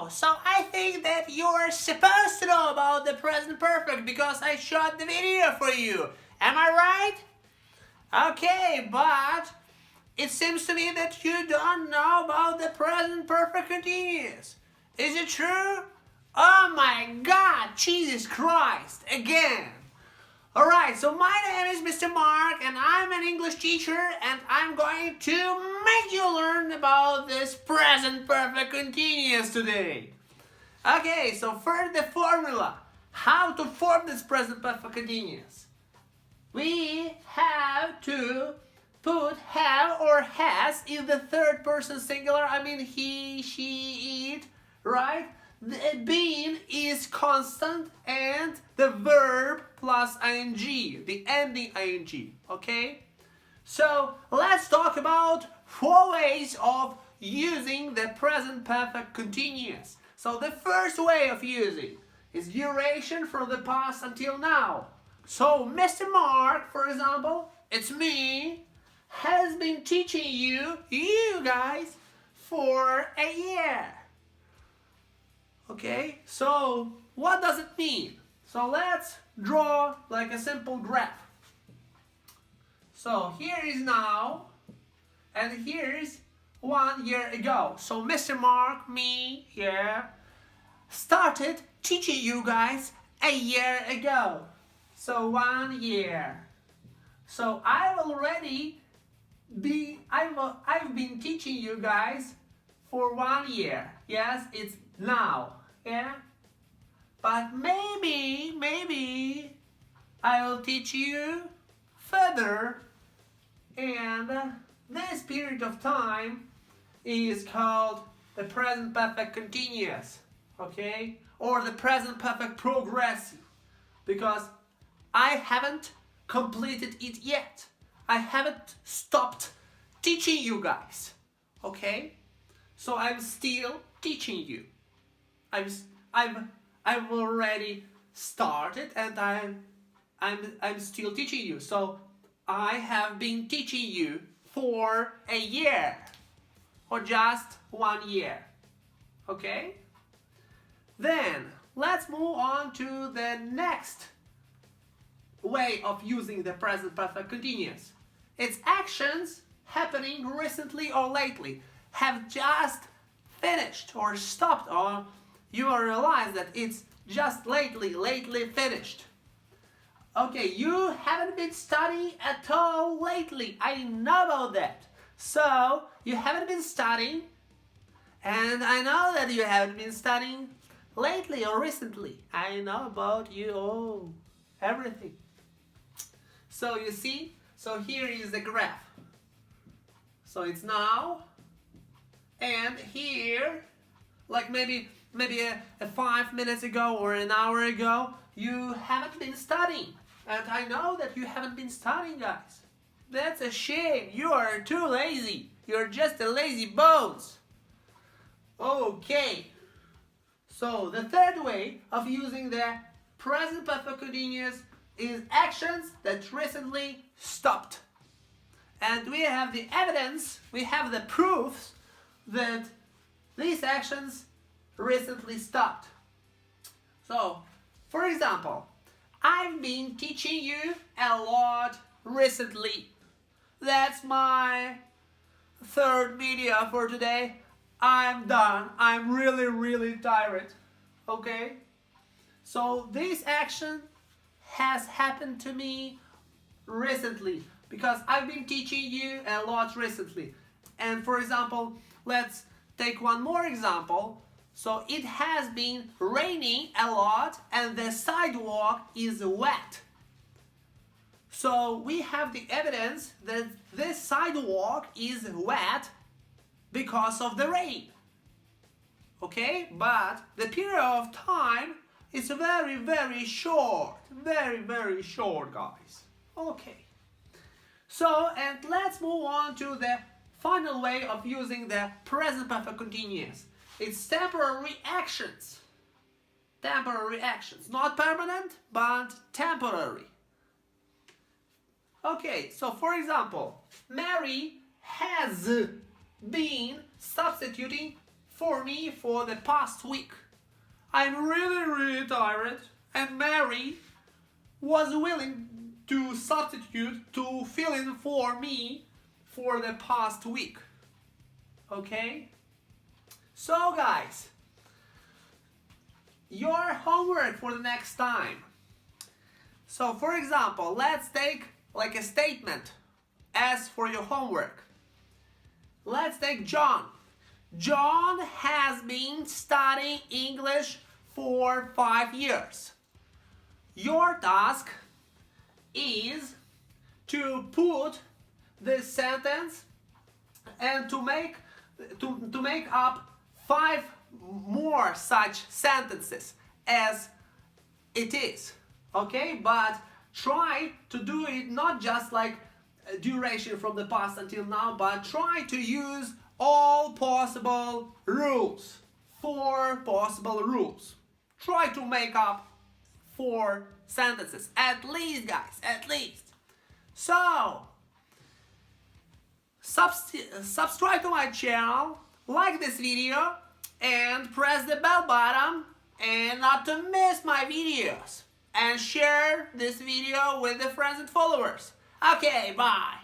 know. So I think that you're supposed to know about the present perfect because I shot the video for you. Am I right? Okay, but it seems to me that you don't know about the present perfect continuous. Is it true? Oh my God, Jesus Christ, again. Alright, so my name is Mr. Mark and I'm an English teacher and I'm going to make you learn about this present perfect continuous today. Okay, so first the formula. How to form this present perfect continuous. We have to put have or has in the third person singular. I mean he, she, it, right? The being is constant and the verb plus ing, the ending ing, okay? So let's talk about 4 ways of using the present perfect continuous. So the first way of using is duration from the past until now. So Mr. Mark, for example, it's me, has been teaching you guys, for a year. Okay, so what does it mean? So let's draw like a simple graph. So here is now, and here is 1 year ago. So Mr. Mark, me, here, started teaching you guys a year ago. So 1 year. So I've been teaching you guys for 1 year. Yes, it's now. Yeah, but maybe I will teach you further, and this period of time is called the present perfect continuous, okay, or the present perfect progressive, because I haven't completed it yet. I haven't stopped teaching you guys, okay, so I'm still teaching you. I've already started and I'm still teaching you. So I have been teaching you for a year or just 1 year. Okay? Then let's move on to the next way of using the present perfect continuous. It's actions happening recently or lately, have just finished or stopped, or you will realize that it's just lately finished. Okay, you haven't been studying at all lately. I know about that. So, you haven't been studying, and I know that you haven't been studying lately or recently. I know about you, everything. So, you see, so here is the graph. So, it's now, and here, like maybe 5 minutes ago or an hour ago, you haven't been studying. And I know that you haven't been studying, guys. That's a shame. You are too lazy. You're just a lazy bones. Okay. So the third way of using the present perfect continuous is actions that recently stopped. And we have the evidence, we have the proofs that these actions recently stopped. So, for example, I've been teaching you a lot recently. That's my third video for today. I'm done. I'm really tired. Okay? So this action has happened to me recently because I've been teaching you a lot recently. And for example, let's take one more example. So it has been raining a lot and the sidewalk is wet. So we have the evidence that this sidewalk is wet because of the rain. Okay, but the period of time is very short. Very short, guys. Okay. So, and let's move on to the final way of using the present perfect continuous. It's temporary actions. Temporary actions. Not permanent, but temporary. Okay, so for example, Mary has been substituting for me for the past week. I'm really tired, and Mary was willing to substitute to fill in for me for the past week. Okay? So guys, your homework for the next time. So for example, let's take like a statement as for your homework. Let's take John. John has been studying English for 5 years. Your task is to put this sentence and to make up 5 more such sentences as it is. Okay, but try to do it not just like duration from the past until now, but try to use all possible rules. 4 possible rules. Try to make up 4 sentences at least, guys, at least. So subscribe to my channel, like this video, and press the bell button and not to miss my videos, and share this video with the friends and followers. Okay, bye.